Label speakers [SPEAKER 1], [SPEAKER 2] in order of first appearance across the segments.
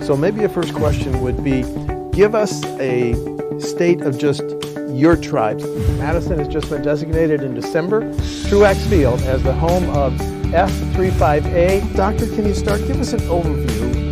[SPEAKER 1] So maybe a first question would be, give us a state of just your tribes. Madison has just been designated in December, Truax Field, as the home of F35A. Doctor, can you start? Give us an overview.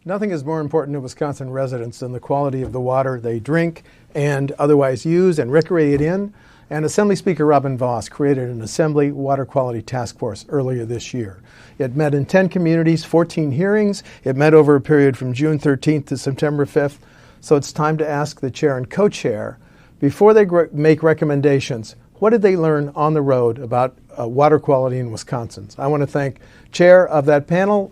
[SPEAKER 1] Nothing is more important to Wisconsin residents than the quality of the water they drink and otherwise use and recreate in. And Assembly Speaker Robin Vos created an Assembly Water Quality Task Force earlier this year. It met in 10 communities, 14 hearings. It met over a period from June 13th to September 5th. So it's time to ask the chair and co-chair, before they make recommendations, what did they learn on the road about water quality in Wisconsin? I want to thank chair of that panel,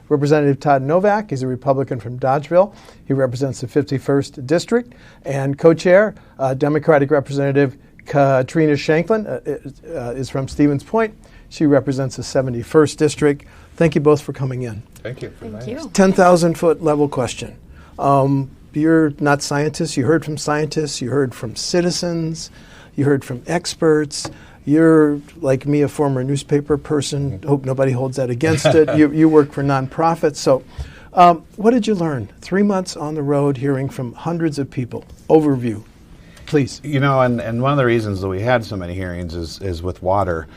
[SPEAKER 1] Representative Todd Novak. He's a Republican from Dodgeville. He represents the 51st District. And co-chair, Democratic Representative Katrina Shankland is from Stevens Point. She represents the 71st District. Thank you both for coming in.
[SPEAKER 2] Thank you.
[SPEAKER 3] Thank you.
[SPEAKER 1] 10,000-foot level question. You're not scientists. You heard from scientists. You heard from citizens. You heard from experts. You're, like me, a former newspaper person. Hope nobody holds that against it. You work for nonprofits. So what did you learn? 3 months on the road hearing from hundreds of people. Overview, please.
[SPEAKER 2] You know, and one of the reasons that we had so many hearings is with water.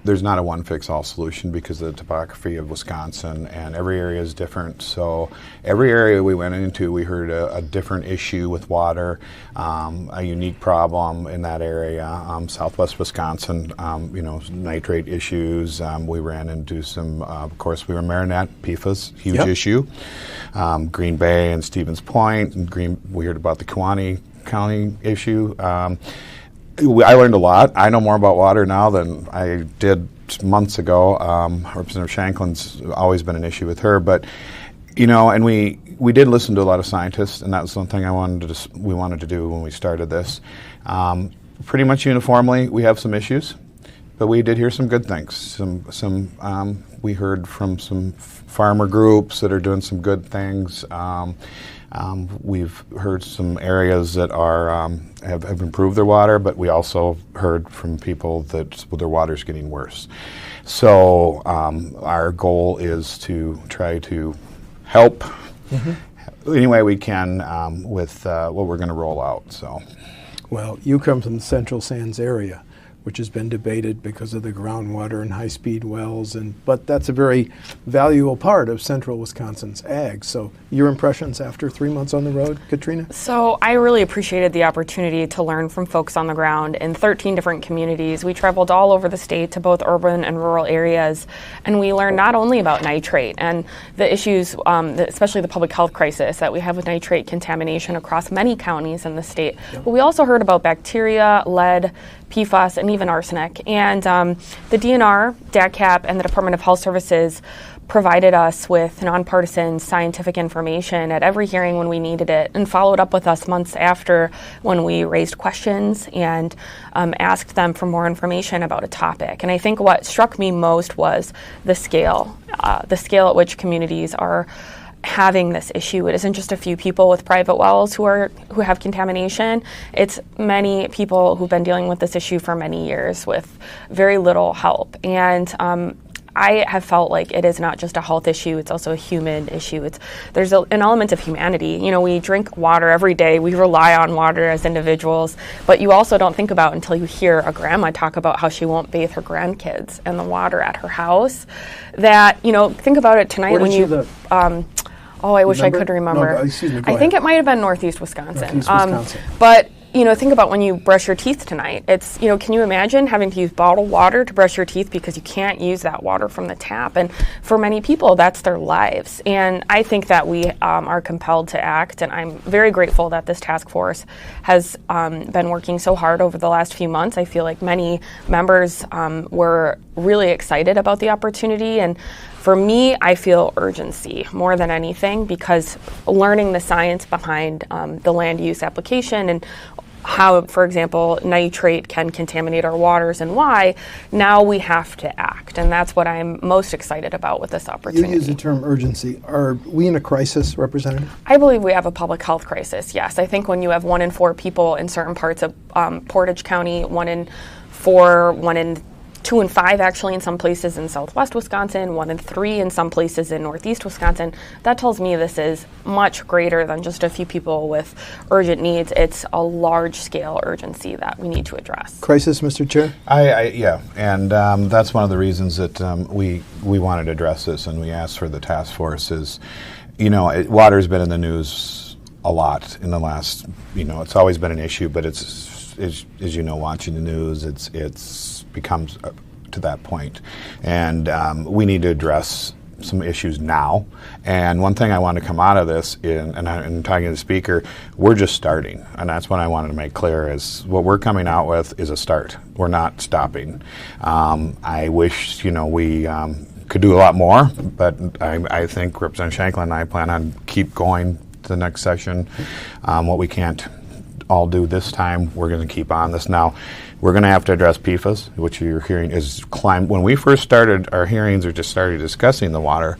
[SPEAKER 2] There's not a one-fix-all solution because of the topography of Wisconsin, and every area is different. So every area we went into, we heard a different issue with water, a unique problem in that area. Southwest Wisconsin, nitrate issues. We ran into some, of course, we were Marinette, PFAS, huge issue. Green Bay and Stevens Point, and we heard about the Kewaunee County issue. I learned a lot. I know more about water now than I did months ago. Representative Shankland's always been an issue with her, but and we did listen to a lot of scientists, and that was one thing we wanted to do when we started this. Pretty much uniformly, we have some issues, but we did hear some good things. We heard from some farmer groups that are doing some good things. We've heard some areas that are have improved their water, but we also heard from people that their water's getting worse. So our goal is to try to help any way we can with what we're going to roll out. So,
[SPEAKER 1] well, you come from the Central Sands area, which has been debated because of the groundwater and high-speed wells, but that's a very valuable part of central Wisconsin's ag. So your impressions after 3 months on the road, Katrina?
[SPEAKER 3] So I really appreciated the opportunity to learn from folks on the ground in 13 different communities. We traveled all over the state to both urban and rural areas, and we learned not only about nitrate and the issues, especially the public health crisis that we have with nitrate contamination across many counties in the state, but we also heard about bacteria, lead, PFAS, and even arsenic. And the DNR, DACAP, and the Department of Health Services provided us with nonpartisan scientific information at every hearing when we needed it, and followed up with us months after when we raised questions and asked them for more information about a topic. And I think what struck me most was the scale at which communities are having this issue. It isn't just a few people with private wells who have contamination. It's many people who've been dealing with this issue for many years with very little help. And I have felt like it is not just a health issue, it's also a human issue. There's an element of humanity. We drink water every day, we rely on water as individuals, but you also don't think about until you hear a grandma talk about how she won't bathe her grandkids in the water at her house. That, think about it tonight when you I wish I could remember.
[SPEAKER 1] No, excuse me,
[SPEAKER 3] I think it might have been Northeast Wisconsin.
[SPEAKER 1] Northeast Wisconsin.
[SPEAKER 3] But think about when you brush your teeth tonight. It's, can you imagine having to use bottled water to brush your teeth because you can't use that water from the tap? And for many people, that's their lives. And I think that we are compelled to act. And I'm very grateful that this task force has been working so hard over the last few months. I feel like many members were really excited about the opportunity. And for me, I feel urgency more than anything, because learning the science behind the land use application and how, for example, nitrate can contaminate our waters and why, now we have to act. And that's what I'm most excited about with this opportunity.
[SPEAKER 1] You use the term urgency. Are we in a crisis, Representative?
[SPEAKER 3] I believe we have a public health crisis, yes. I think when you have 1 in 4 people in certain parts of Portage County, 1 in 4, 1 in 2 in 5 actually in some places in southwest Wisconsin, 1 in 3 in some places in northeast Wisconsin, that tells me this is much greater than just a few people with urgent needs. It's a large-scale urgency that we need to address.
[SPEAKER 1] Crisis, Mr. Chair?
[SPEAKER 2] Yeah, and that's one of the reasons that we wanted to address this, and we asked for the task force is, water's been in the news a lot in the last, it's always been an issue, but it's, as you know, watching the news, it's becomes to that point. And we need to address some issues now. And one thing I want to come out of this, and talking to the speaker, we're just starting. And that's what I wanted to make clear is what we're coming out with is a start. We're not stopping. I wish, we could do a lot more, but I think Representative Shankland and I plan on keep going to the next session. What we can't all do this time, we're going to keep on this. Now, we're going to have to address PFAS, which you're hearing is climb. When we first started our hearings or just started discussing the water,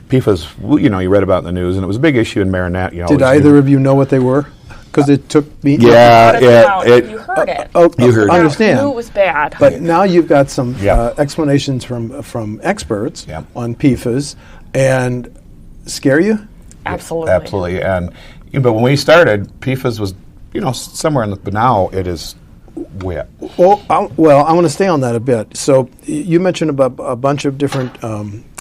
[SPEAKER 2] PFAS, you read about in the news, and it was a big issue in Marinette.
[SPEAKER 1] Did either of you know what they were? Because it took me.
[SPEAKER 2] Yeah,
[SPEAKER 3] you heard it.
[SPEAKER 1] You
[SPEAKER 2] heard it.
[SPEAKER 1] I understand.
[SPEAKER 3] I knew it was bad.
[SPEAKER 1] But now you've got some explanations from experts on PFAS, and scare you?
[SPEAKER 3] Absolutely.
[SPEAKER 2] Absolutely. And but when we started, PFAS was somewhere in the, but now it is way up.
[SPEAKER 1] Well, I want to stay on that a bit. So you mentioned about a bunch of different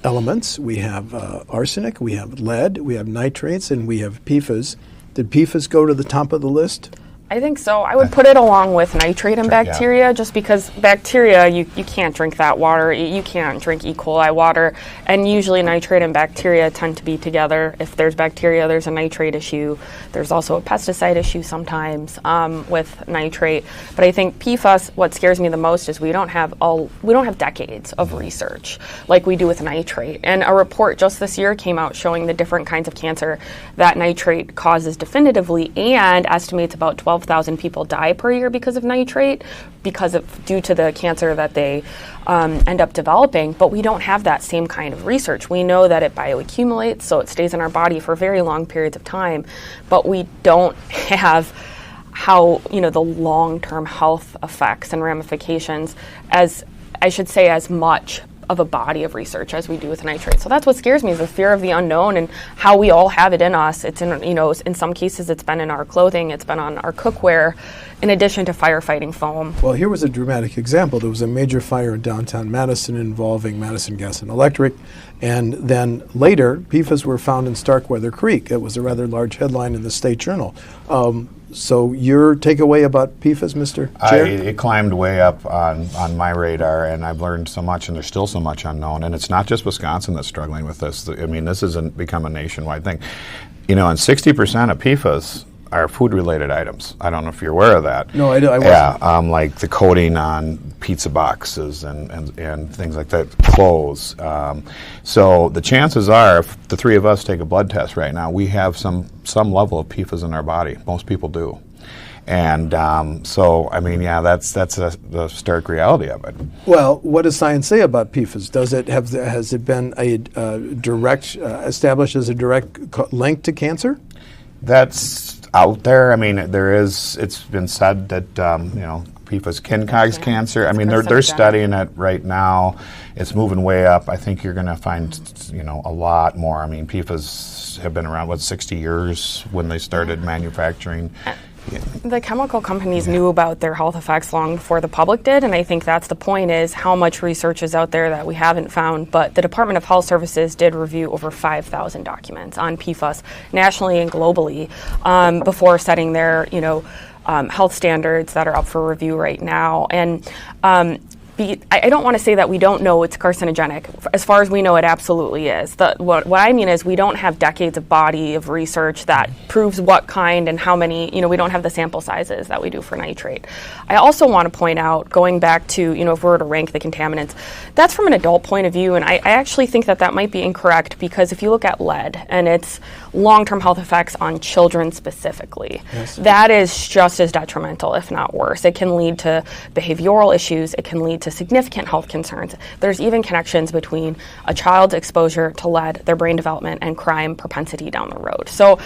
[SPEAKER 1] elements. We have arsenic, we have lead, we have nitrates, and we have PFAS. Did PFAS go to the top of the list?
[SPEAKER 3] I think so. I would put it along with nitrate and bacteria, just because bacteria, you can't drink that water. You can't drink E. coli water. And usually nitrate and bacteria tend to be together. If there's bacteria, there's a nitrate issue. There's also a pesticide issue sometimes with nitrate. But I think PFAS, what scares me the most is we don't have decades of research like we do with nitrate. And a report just this year came out showing the different kinds of cancer that nitrate causes definitively, and estimates about 12,000 people die per year because of nitrate, due to the cancer that they end up developing. But we don't have that same kind of research. We know that it bioaccumulates, so it stays in our body for very long periods of time, but we don't have how the long-term health effects and ramifications as much of a body of research as we do with nitrate. So that's what scares me, is the fear of the unknown and how we all have it in us. It's in some cases it's been in our clothing, it's been on our cookware, in addition to firefighting foam.
[SPEAKER 1] Well, here was a dramatic example. There was a major fire in downtown Madison involving Madison Gas and Electric, and then later PFAS were found in Starkweather Creek. It was a rather large headline in the State Journal. So your takeaway about PFAS, Mr. Chair?
[SPEAKER 2] It climbed way up on my radar, and I've learned so much, and there's still so much unknown. And it's not just Wisconsin that's struggling with this. I mean, this hasn't become a nationwide thing. And 60% of PFAS are food-related items. I don't know if you're aware of that.
[SPEAKER 1] No, I wasn't.
[SPEAKER 2] Yeah, like the coating on pizza boxes and things like that, clothes. So the chances are, if the three of us take a blood test right now, we have some level of PFAS in our body. Most people do. And so, I mean, that's the stark reality of it.
[SPEAKER 1] Well, what does science say about PFAS? Has it been established as a direct link to cancer?
[SPEAKER 2] That's out there. I mean, it's been said that, PFAS can cause cancer. I mean, they're studying it right now. It's moving way up. I think you're going to find, a lot more. I mean, PFAS have been around, 60 years when they started manufacturing.
[SPEAKER 3] The chemical companies knew about their health effects long before the public did, and I think that's the point, is how much research is out there that we haven't found. But the Department of Health Services did review over 5,000 documents on PFAS nationally and globally before setting their health standards that are up for review right now. And I don't want to say that we don't know it's carcinogenic. As far as we know, it absolutely is. What I mean is we don't have decades of body of research that proves what kind and how many, we don't have the sample sizes that we do for nitrate. I also want to point out, going back to, if we were to rank the contaminants, that's from an adult point of view, and I actually think that might be incorrect, because if you look at lead and its long-term health effects on children specifically,
[SPEAKER 1] yes,
[SPEAKER 3] that is just as detrimental, if not worse. It can lead to behavioral issues. It can lead to significant health concerns. There's even connections between a child's exposure to lead, their brain development, and crime propensity down the road. So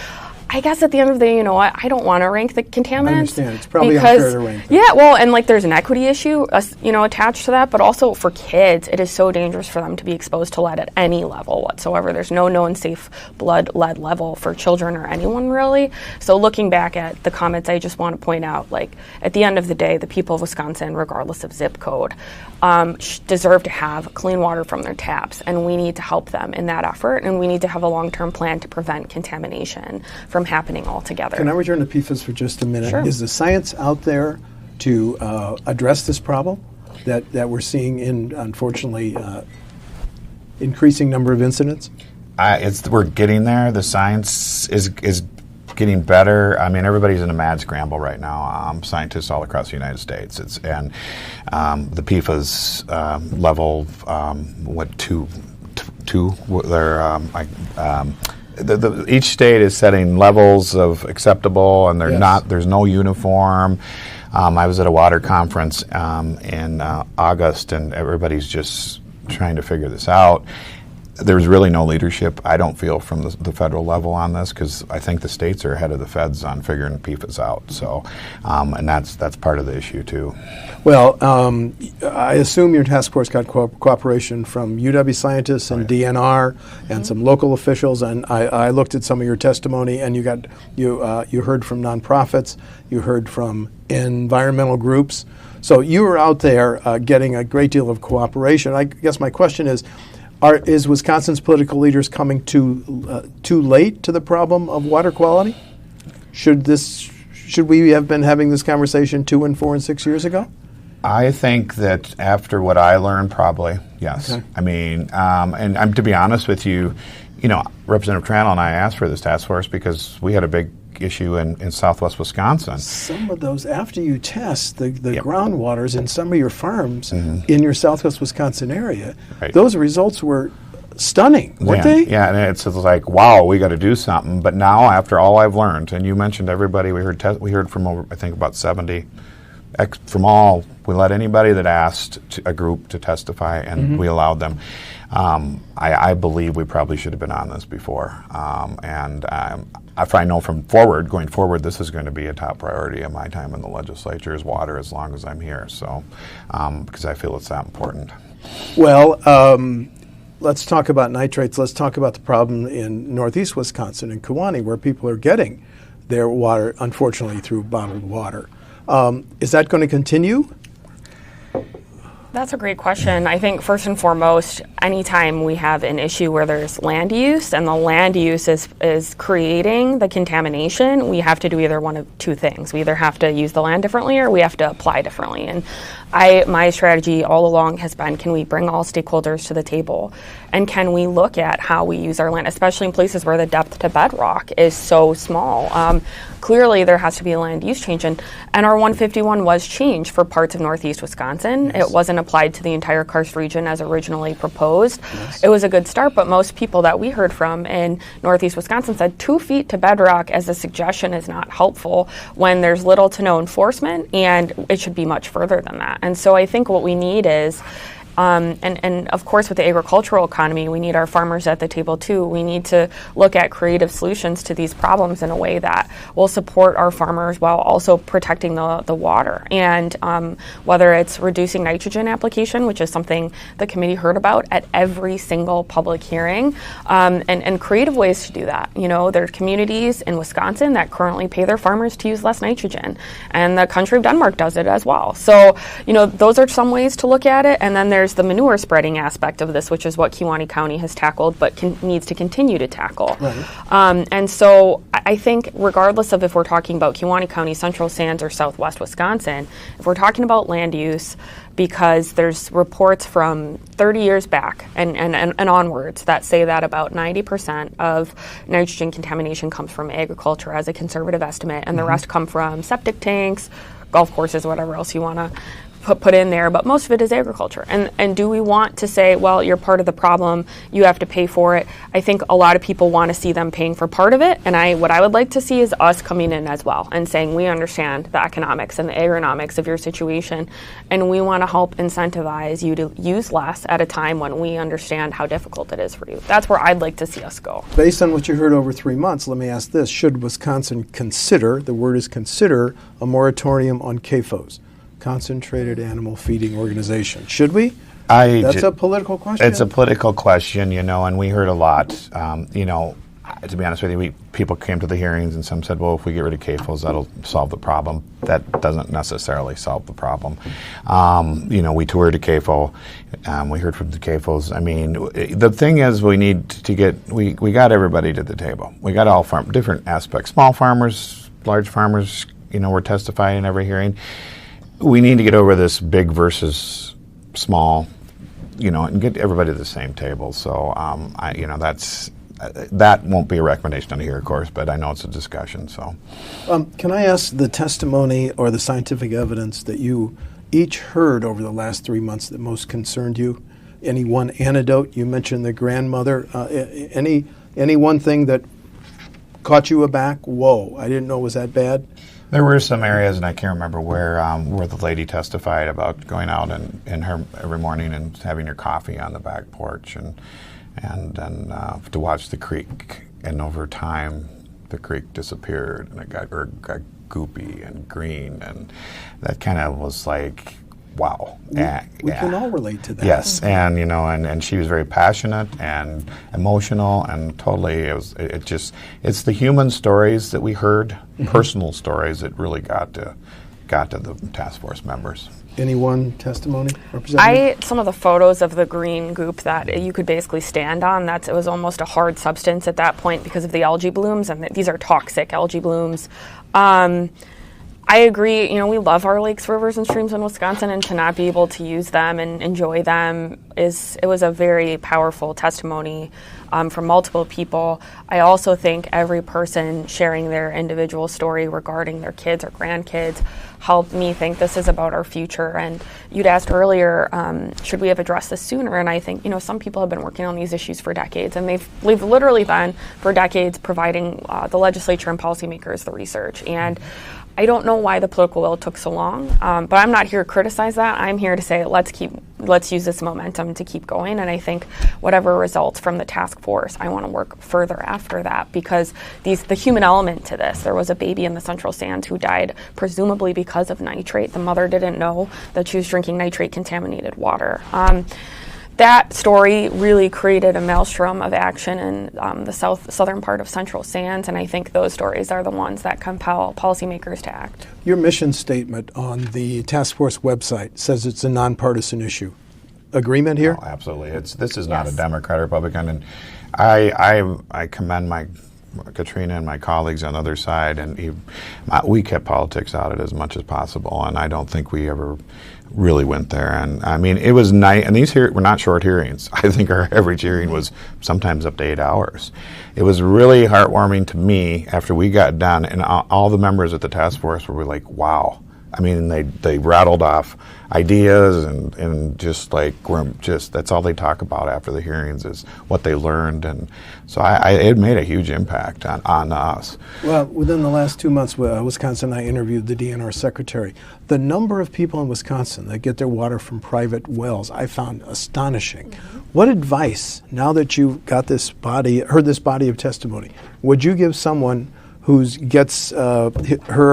[SPEAKER 3] I guess at the end of the day, I don't want to rank the contaminants.
[SPEAKER 1] I understand. It's probably unfair to rank them.
[SPEAKER 3] Yeah, well, and there's an equity issue, attached to that, but also for kids, it is so dangerous for them to be exposed to lead at any level whatsoever. There's no known safe blood lead level for children or anyone, really. So looking back at the comments, I just want to point out, at the end of the day, the people of Wisconsin, regardless of zip code, deserve to have clean water from their taps, and we need to help them in that effort, and we need to have a long-term plan to prevent contamination from happening altogether.
[SPEAKER 1] Can I return to PFAS for just a minute?
[SPEAKER 3] Sure.
[SPEAKER 1] Is the science out there to address this problem that we're seeing in, unfortunately, increasing number of incidents?
[SPEAKER 2] We're getting there. The science is getting better. I mean, everybody's in a mad scramble right now. Scientists all across the United States. The PFAS level, each state is setting levels of acceptable, and there's no uniform. I was at a water conference in August, and everybody's just trying to figure this out. There's really no leadership, I don't feel, from the federal level on this, because I think the states are ahead of the feds on figuring PFAS out. So, and that's part of the issue too.
[SPEAKER 1] Well, I assume your task force got cooperation from UW scientists and DNR and some local officials. And I looked at some of your testimony, and you heard from nonprofits, you heard from environmental groups. So you were out there getting a great deal of cooperation. I guess my question is Wisconsin's political leaders coming too late to the problem of water quality? Should we have been having this conversation 2 and 4 and 6 years ago?
[SPEAKER 2] I think that after what I learned, probably, yes. Okay. I mean, and to be honest with you, Representative Tranel and I asked for this task force because we had a big issue in southwest Wisconsin.
[SPEAKER 1] Some of those, after you test the groundwaters in some of your farms in your southwest Wisconsin area, those results were stunning, weren't they? Yeah, and
[SPEAKER 2] it's like, wow, we got to do something. But now, after all I've learned, and you mentioned everybody, we heard from over, I think, about 70 we let anybody that asked a group to testify, and we allowed them. I believe we probably should have been on this before. If I know going forward, this is going to be a top priority of my time in the legislature is water as long as I'm here. So, because I feel it's that important.
[SPEAKER 1] Well, let's talk about nitrates. Let's talk about the problem in northeast Wisconsin, in Kewanee, where people are getting their water, unfortunately, through bottled water. Is that going to continue?
[SPEAKER 3] That's a great question. I think first and foremost, anytime we have an issue where there's land use and the land use is creating the contamination, we have to do either one of two things. We either have to use the land differently or we have to apply differently. And my strategy all along has been, can we bring all stakeholders to the table? And can we look at how we use our land, especially in places where the depth to bedrock is so small? Clearly, there has to be a land use change. And our 151 was changed for parts of northeast Wisconsin. Yes. It wasn't applied to the entire karst region as originally proposed. Yes. It was a good start, but most people that we heard from in northeast Wisconsin said 2 feet to bedrock as a suggestion is not helpful when there's little to no enforcement, and it should be much further than that. And so I think what we need is, and of course with the agricultural economy, we need our farmers at the table too. We need to look at creative solutions to these problems in a way that will support our farmers while also protecting the water. And whether it's reducing nitrogen application, which is something the committee heard about at every single public hearing, and creative ways to do that. There are communities in Wisconsin that currently pay their farmers to use less nitrogen, and the country of Denmark does it as well. So, those are some ways to look at it. And then there's there's the manure spreading aspect of this, which is what Kewaunee County has tackled, but needs to continue to tackle.
[SPEAKER 1] Right.
[SPEAKER 3] And so I think regardless of if we're talking about Kewaunee County, Central Sands, or Southwest Wisconsin, if we're talking about land use, because there's reports from 30 years back and onwards that say that about 90% of nitrogen contamination comes from agriculture as a conservative estimate, and the rest come from septic tanks, golf courses, whatever else you want to put in there, but most of it is agriculture. And do we want to say, well, you're part of the problem, you have to pay for it? I think a lot of people want to see them paying for part of it, and what I would like to see is us coming in as well and saying we understand the economics and the agronomics of your situation, and we want to help incentivize you to use less at a time when we understand how difficult it is for you. That's where I'd like to see us go.
[SPEAKER 1] Based on what you heard over 3 months, let me ask this. Should Wisconsin consider, the word is consider, a moratorium on CAFOs? Concentrated Animal Feeding Organization. Should we? That's a political question.
[SPEAKER 2] It's a political question, and we heard a lot. To be honest with you, people came to the hearings and some said, well, if we get rid of CAFOs, that'll solve the problem. That doesn't necessarily solve the problem. We toured a CAFO. We heard from the CAFOs. I mean, the thing is we need to we got everybody to the table. We got all different aspects. Small farmers, large farmers, were testifying in every hearing. We need to get over this big versus small, and get everybody to the same table. So, that won't be a recommendation on here, of course, but I know it's a discussion. So,
[SPEAKER 1] can I ask the testimony or the scientific evidence that you each heard over the last 3 months that most concerned you? Any one anecdote? You mentioned the grandmother. Any one thing that caught you aback? Whoa, I didn't know it was that bad.
[SPEAKER 2] There were some areas, and I can't remember where the lady testified about going out in her every morning and having her coffee on the back porch, and to watch the creek. And over time, the creek disappeared, and it got goopy and green, and that kind of was like, wow.
[SPEAKER 1] We can all relate to that.
[SPEAKER 2] Yes, and and she was very passionate and emotional, and totally it's the human stories that we heard, personal stories that really got to the task force members.
[SPEAKER 1] Any one testimony? Representative?
[SPEAKER 3] Some of the photos of the green goop that you could basically stand on, it was almost a hard substance at that point because of the algae blooms, and these are toxic algae blooms. I agree. We love our lakes, rivers, and streams in Wisconsin, and to not be able to use them and enjoy them it was a very powerful testimony from multiple people. I also think every person sharing their individual story regarding their kids or grandkids helped me think this is about our future. And you'd asked earlier, should we have addressed this sooner? And I think, some people have been working on these issues for decades, and we've literally been for decades providing the legislature and policymakers the research. And I don't know why the political will took so long, but I'm not here to criticize that. I'm here to say let's use this momentum to keep going. And I think whatever results from the task force, I want to work further after that, because the human element to this. There was a baby in the Central Sands who died presumably because of nitrate. The mother didn't know that she was drinking nitrate contaminated water. That story really created a maelstrom of action in the southern part of Central Sands, and I think those stories are the ones that compel policymakers to act.
[SPEAKER 1] Your mission statement on the task force website says it's a nonpartisan issue. Agreement here?
[SPEAKER 2] Oh, absolutely. This is not a Democrat or Republican, and I commend my Katrina and my colleagues on the other side, and we kept politics out of it as much as possible, and I don't think we ever really went there. And I mean, it was nice, and these were not short hearings. I think our average hearing was sometimes up to 8 hours. It was really heartwarming to me after we got done, and all the members at the task force were like, wow. I mean, they rattled off ideas and just that's all they talk about after the hearings is what they learned, and so it made a huge impact on us.
[SPEAKER 1] Well, within the last 2 months, WisconsinEye interviewed the DNR secretary. The number of people in Wisconsin that get their water from private wells, I found astonishing. Mm-hmm. What advice, now that you've got heard this body of testimony, would you give someone who gets her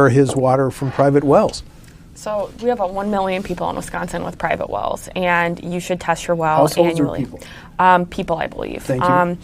[SPEAKER 1] or his water from private wells?
[SPEAKER 3] So we have 1 million people in Wisconsin with private wells, and you should test your well
[SPEAKER 1] Households
[SPEAKER 3] annually.
[SPEAKER 1] or people?
[SPEAKER 3] People, I believe.
[SPEAKER 1] Thank you.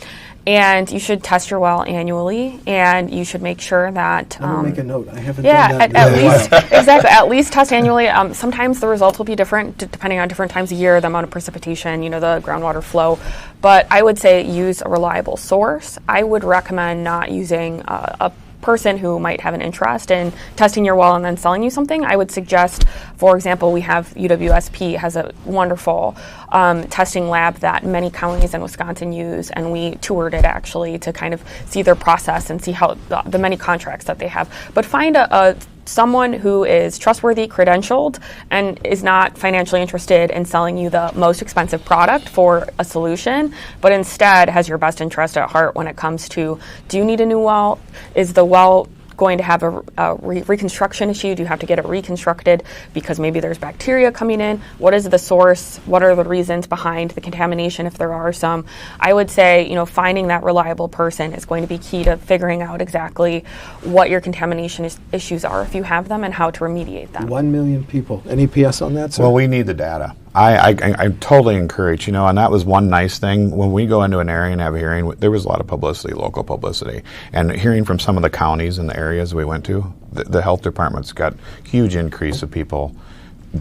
[SPEAKER 3] And you should test your well annually, and you should make sure that.
[SPEAKER 1] I'm gonna make a note. I haven't
[SPEAKER 3] Yeah,
[SPEAKER 1] done that.
[SPEAKER 3] at least exactly. At least test annually. Sometimes the results will be different depending on different times of year, the amount of precipitation, the groundwater flow. But I would say use a reliable source. I would recommend not using a person who might have an interest in testing your well and then selling you something. I would suggest, for example, we have UWSP has a wonderful testing lab that many counties in Wisconsin use, and we toured it actually to kind of see their process and see how the many contracts that they have. But find someone who is trustworthy, credentialed, and is not financially interested in selling you the most expensive product for a solution, but instead has your best interest at heart when it comes to, do you need a new well? Is the well going to have a reconstruction issue? Do you have to get it reconstructed because maybe there's bacteria coming in? What is the source? What are the reasons behind the contamination, if there are some? I would say, finding that reliable person is going to be key to figuring out exactly what your contamination issues are, if you have them, and how to remediate them.
[SPEAKER 1] 1 million people. Any PS on that, sir?
[SPEAKER 2] Well, we need the data. I totally encourage, and that was one nice thing. When we go into an area and have a hearing, there was a lot of publicity, local publicity. And hearing from some of the counties and the areas we went to, the health department's got huge increase of people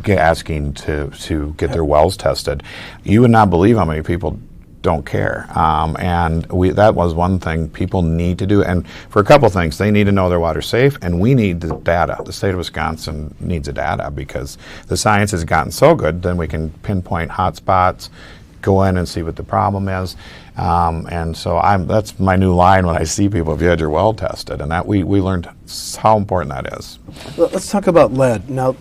[SPEAKER 2] asking to get their wells tested. You would not believe how many people don't care. And that was one thing people need to do. And for a couple things, they need to know their water's safe, and we need the data. The state of Wisconsin needs the data because the science has gotten so good, then we can pinpoint hot spots, go in and see what the problem is. And so that's my new line when I see people, if you had your well tested, and that we learned how important that is.
[SPEAKER 1] Let's talk about lead. Now,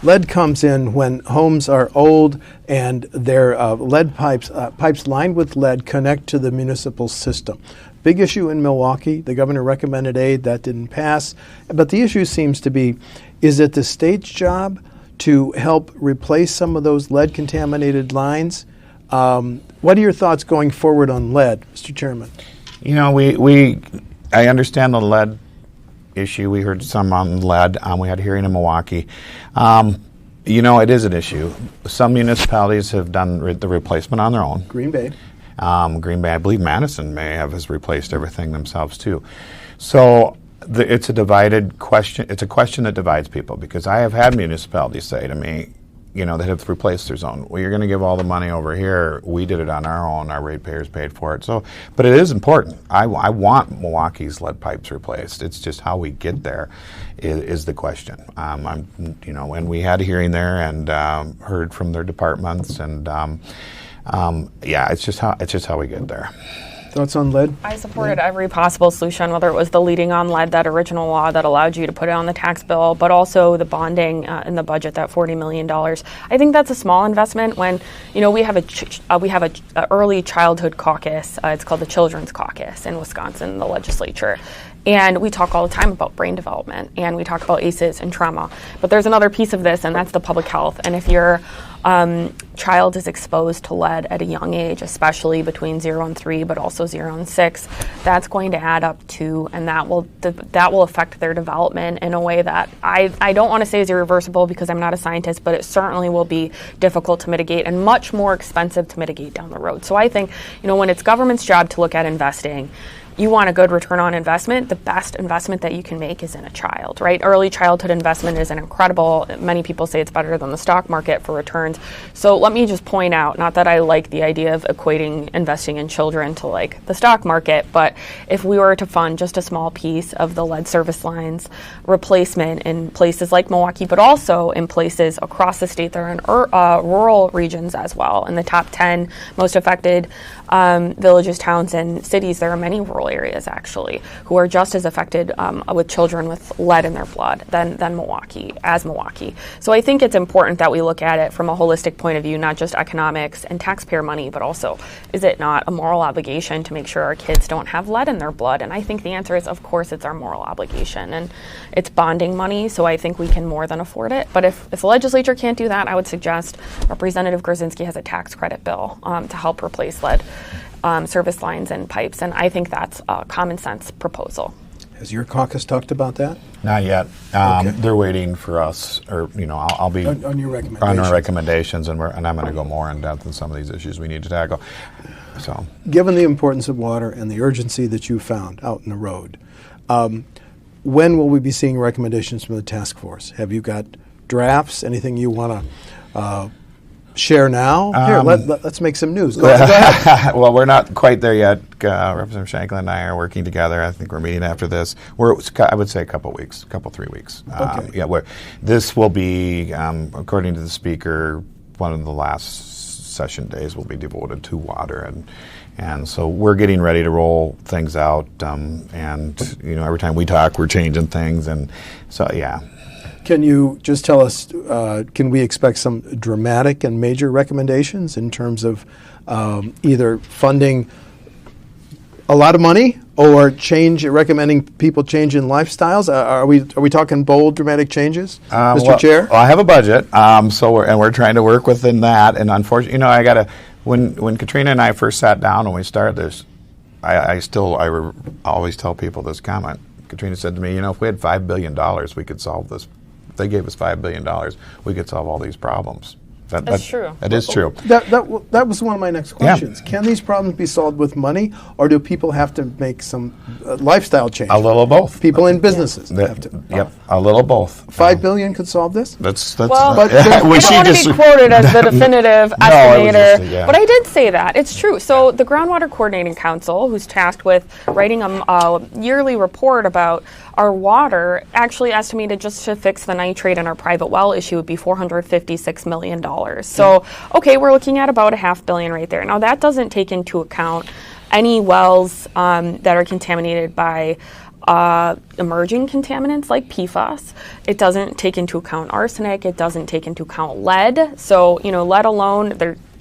[SPEAKER 1] lead comes in when homes are old and their lead pipes lined with lead connect to the municipal system. Big issue in Milwaukee. The governor recommended aid. That didn't pass. But the issue seems to be, is it the state's job to help replace some of those lead-contaminated lines? What are your thoughts going forward on lead, Mr. Chairman?
[SPEAKER 2] I understand the lead issue. We heard some on lead. We had a hearing in Milwaukee. It is an issue. Some municipalities have done the replacement on their own.
[SPEAKER 1] Green Bay,
[SPEAKER 2] I believe Madison has replaced everything themselves too. So it's a divided question. It's a question that divides people, because I have had municipalities say to me, that have replaced their zone. Well, you're going to give all the money over here. We did it on our own. Our ratepayers paid for it. So, but it is important. I want Milwaukee's lead pipes replaced. It's just how we get there is the question. And we had a hearing there and heard from their departments, and it's just how we get there.
[SPEAKER 1] Thoughts on lead?
[SPEAKER 3] I supported every possible solution, whether it was the leading on lead, that original law that allowed you to put it on the tax bill, but also the bonding in the budget, that $40 million. I think that's a small investment when, we have a early childhood caucus. It's called the Children's Caucus in Wisconsin, the legislature. And we talk all the time about brain development, and we talk about ACEs and trauma. But there's another piece of this, and that's the public health. And if your child is exposed to lead at a young age, especially between 0 and 3, but also 0 and 6, that's going to add up to, and that will affect their development in a way that I don't want to say is irreversible, because I'm not a scientist, but it certainly will be difficult to mitigate and much more expensive to mitigate down the road. So I think, when it's government's job to look at investing, you want a good return on investment, the best investment that you can make is in a child, right? Early childhood investment is an incredible, many people say it's better than the stock market for returns. So let me just point out, not that I like the idea of equating investing in children to like the stock market, but if we were to fund just a small piece of the lead service lines replacement in places like Milwaukee, but also in places across the state, there are in rural regions as well. In the top 10 most affected villages, towns, and cities, there are many rural areas actually who are just as affected with children with lead in their blood than Milwaukee. So I think it's important that we look at it from a holistic point of view, not just economics and taxpayer money, but also, is it not a moral obligation to make sure our kids don't have lead in their blood? And I think the answer is, of course, it's our moral obligation, and it's bonding money, so I think we can more than afford it. But if the legislature can't do that, I would suggest Representative Grzinski has a tax credit bill to help replace lead service lines and pipes, and I think that's a common sense proposal.
[SPEAKER 1] Has your caucus talked about that?
[SPEAKER 2] Not yet.
[SPEAKER 1] Okay.
[SPEAKER 2] They're waiting for us, or I'll be
[SPEAKER 1] On your recommendations.
[SPEAKER 2] on our recommendations, and I'm going to go more in depth in some of these issues we need to tackle. So,
[SPEAKER 1] given the importance of water and the urgency that you found out in the road, when will we be seeing recommendations from the task force? Have you got drafts? Anything you want to share now? Here, let's make some news. Go ahead.
[SPEAKER 2] Well, we're not quite there yet. Representative Shankland and I are working together. I think we're meeting after this. I would say a couple weeks, 3 weeks.
[SPEAKER 1] Okay.
[SPEAKER 2] This will be, according to the speaker, one of the last session days will be devoted to water, and so we're getting ready to roll things out. And every time we talk, we're changing things, and so yeah.
[SPEAKER 1] Can you just tell us, can we expect some dramatic and major recommendations in terms of either funding a lot of money or recommending people change in lifestyles? Are we talking bold, dramatic changes, Mr. Chair?
[SPEAKER 2] Well, I have a budget, we're trying to work within that. And unfortunately, when Katrina and I first sat down and we started this, I always tell people this comment. Katrina said to me, if we had $5 billion, we could solve this. If they gave us $5 billion, we could solve all these problems.
[SPEAKER 3] That's true.
[SPEAKER 2] That is true.
[SPEAKER 1] That was one of my next questions. Yeah. Can these problems be solved with money, or do people have to make some lifestyle change?
[SPEAKER 2] A little of both.
[SPEAKER 1] People in businesses have to.
[SPEAKER 2] Yep, a little of both.
[SPEAKER 1] $5 billion could solve this?
[SPEAKER 3] Well, I don't want to be quoted as the definitive estimator, but I did say that. It's true. So the Groundwater Coordinating Council, who's tasked with writing a yearly report about our water, actually estimated just to fix the nitrate in our private well issue would be $456 million. So, okay, we're looking at about $500 million right there. Now, that doesn't take into account any wells that are contaminated by emerging contaminants like PFAS. It doesn't take into account arsenic. It doesn't take into account lead. So, lead alone,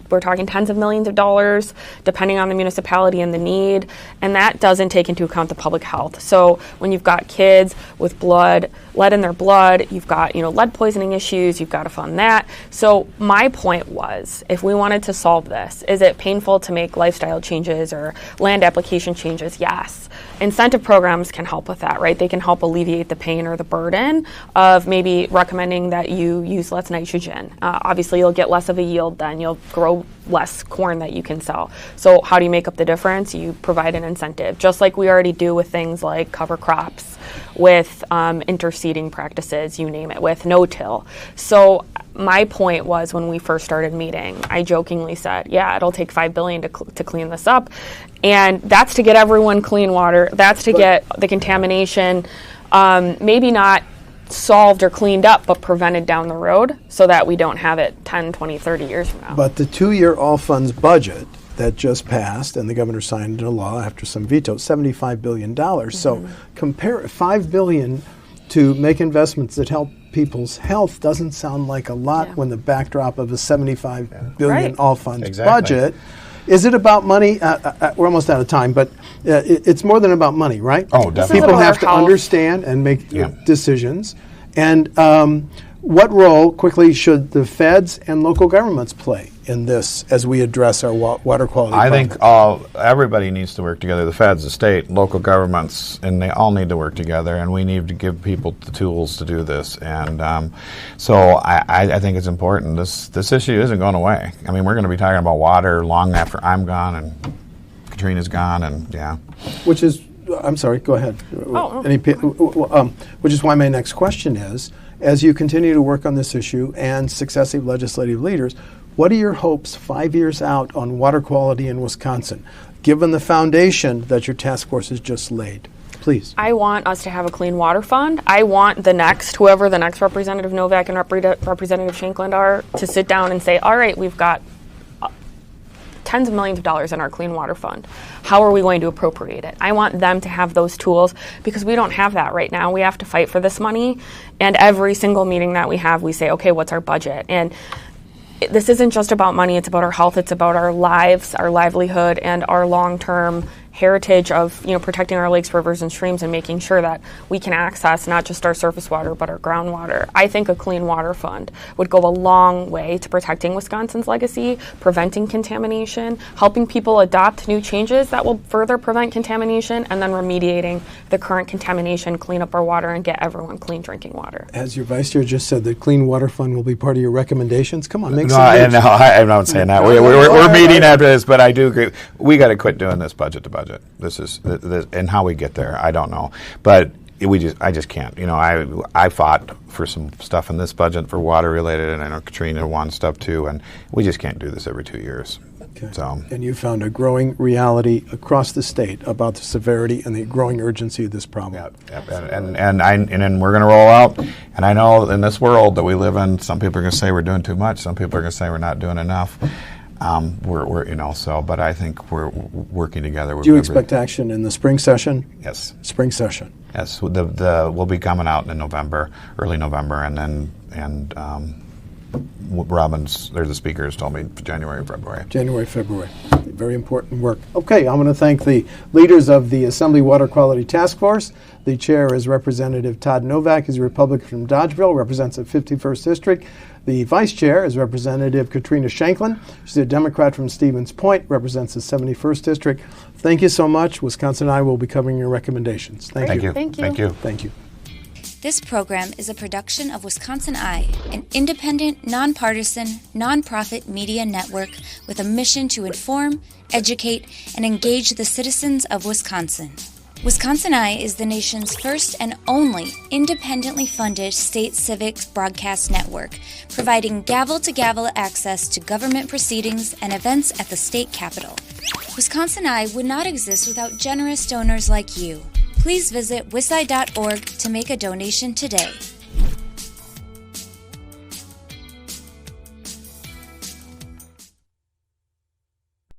[SPEAKER 3] we're talking tens of millions of dollars, depending on the municipality and the need, and that doesn't take into account the public health. So when you've got kids with lead in their blood, you've got lead poisoning issues, you've got to fund that. So my point was, if we wanted to solve this, is it painful to make lifestyle changes or land application changes? Yes. Incentive programs can help with that, right? They can help alleviate the pain or the burden of maybe recommending that you use less nitrogen. Obviously, you'll get less of a yield then. You'll grow less corn that you can sell. So how do you make up the difference? You provide an incentive, just like we already do with things like cover crops, with interseeding practices, you name it, with no-till. So my point was, when we first started meeting, I jokingly said, yeah, it'll take $5 billion to clean this up. And that's to get everyone clean water. That's to get the contamination, maybe not solved or cleaned up, but prevented down the road so that we don't have it 10, 20, 30 years from now.
[SPEAKER 1] But the 2-year all funds budget that just passed, and the governor signed into law after some vetoes, $75 billion. Mm-hmm. So compare $5 billion to make investments that help people's health doesn't sound like a lot when the backdrop of a $75 billion all funds budget. Is it about money? We're almost out of time, but it's more than about money, right?
[SPEAKER 2] Oh, definitely.
[SPEAKER 1] People have to understand and make decisions. And what role, quickly, should the feds and local governments play in this as we address our water quality problem?
[SPEAKER 2] I think everybody needs to work together, the feds, the state, local governments, and they all need to work together, and we need to give people the tools to do this. And so I think it's important. This issue isn't going away. I mean, we're going to be talking about water long after I'm gone and Katrina's gone, and
[SPEAKER 1] Which is, I'm sorry, go ahead. Which is why my next question is, as you continue to work on this issue and successive legislative leaders, what are your hopes 5 years out on water quality in Wisconsin, given the foundation that your task force has just laid? Please.
[SPEAKER 3] I want us to have a clean water fund. I want whoever the next Representative Novak and Representative Shankland are, to sit down and say, all right, we've got tens of millions of dollars in our clean water fund. How are we going to appropriate it? I want them to have those tools, because we don't have that right now. We have to fight for this money, and every single meeting that we have, we say, okay, what's our budget? And this isn't just about money, it's about our health, it's about our lives, our livelihood, and our long-term heritage of protecting our lakes, rivers, and streams, and making sure that we can access not just our surface water but our groundwater. I think a clean water fund would go a long way to protecting Wisconsin's legacy, preventing contamination, helping people adopt new changes that will further prevent contamination, and then remediating the current contamination, clean up our water, and get everyone clean drinking water.
[SPEAKER 1] As your vice chair just said, the Clean Water Fund will be part of your recommendations. Come on, make
[SPEAKER 2] No,
[SPEAKER 1] some moves.
[SPEAKER 2] I'm not saying that. We're meeting after this, but I do agree. We got to quit doing this budget to budget. This is and how we get there, I don't know, but I just can't. I fought for some stuff in this budget for water related, and I know Katrina wants stuff too, and we just can't do this every 2 years.
[SPEAKER 1] Okay.
[SPEAKER 2] So.
[SPEAKER 1] And you found a growing reality across the state about the severity and the growing urgency of this problem.
[SPEAKER 2] Yep. And we're going to roll out. And I know in this world that we live in, some people are going to say we're doing too much. Some people are going to say we're not doing enough. But I think we're working together.
[SPEAKER 1] Do you expect action in the spring session?
[SPEAKER 2] Yes.
[SPEAKER 1] Spring session.
[SPEAKER 2] Yes. We'll be coming out in November, early November, Robin's, there's the speakers told me January, February.
[SPEAKER 1] January, February. Very important work. Okay, I'm going to thank the leaders of the Assembly Water Quality Task Force. The chair is Representative Todd Novak. He's a Republican from Dodgeville, represents the 51st District. The vice chair is Representative Katrina Shankland. She's a Democrat from Stevens Point, represents the 71st District. Thank you so much. WisconsinEye will be covering your recommendations. Thank you.
[SPEAKER 3] Thank you.
[SPEAKER 4] This program is a production of WisconsinEye, an independent, nonpartisan, nonprofit media network with a mission to inform, educate, and engage the citizens of Wisconsin. WisconsinEye is the nation's first and only independently funded state civic broadcast network, providing gavel-to-gavel access to government proceedings and events at the state capitol. WisconsinEye would not exist without generous donors like you. Please visit wisci.org to make a donation today.